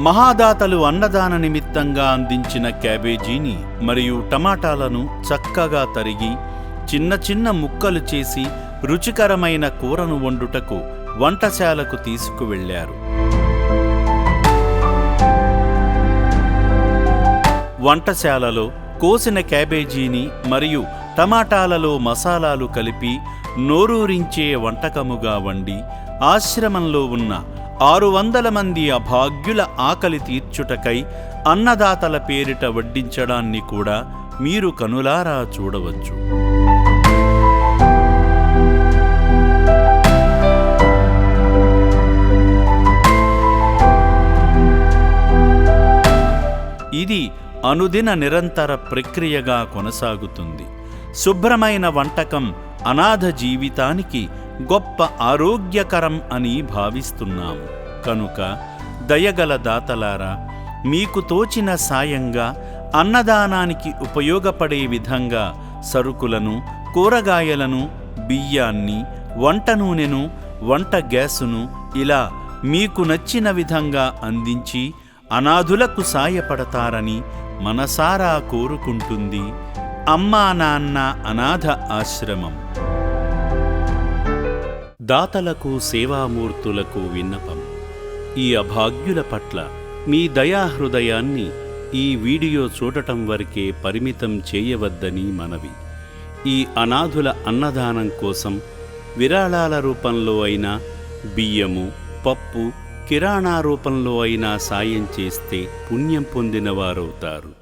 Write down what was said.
మహాదాతలు అన్నదాన నిమిత్తంగా అందించిన క్యాబేజీని మరియు టమాటాలను చక్కగా తరిగి చిన్న చిన్న ముక్కలు చేసి రుచికరమైన కూరను వండుటకు వంటశాలకు తీసుకువెళ్లారు. వంటశాలలో కోసిన క్యాబేజీని మరియు టమాటాలలో మసాలాలు కలిపి నోరూరించే వంటకముగా వండి ఆశ్రమంలో ఉన్న 600 మంది అభాగ్యుల ఆకలి తీర్చుటకై అన్నదాతల పేరిట వడ్డించడాన్ని కూడా మీరు కనులారా చూడవచ్చు. ఇది అనుదిన నిరంతర ప్రక్రియగా కొనసాగుతుంది. శుభ్రమైన వంటకం అనాథ జీవితానికి గొప్ప ఆరోగ్యకరం అని భావిస్తున్నాము. కనుక దయగల దాతలారా, మీకు తోచిన సాయంగా అన్నదానానికి ఉపయోగపడే విధంగా సరుకులను, కూరగాయలను, బియ్యాన్ని, వంట నూనెను, వంట గ్యాసును ఇలా మీకు నచ్చిన విధంగా అందించి అనాథులకు సాయపడతారని మనసారా కోరుకుంటుంది అమ్మా నాన్న అనాథ ఆశ్రమం. దాతలకు, సేవామూర్తులకు విన్నపం: ఈ అభాగ్యుల పట్ల మీ దయాహృదయాన్ని ఈ వీడియో చూడటం వరకే పరిమితం చేయవద్దని మనవి. ఈ అనాథుల అన్నదానం కోసం విరాళాల రూపంలో అయినా, బియ్యము, పప్పు, కిరాణా రూపంలో అయినా సాయం చేస్తే పుణ్యం పొందినవారవుతారు.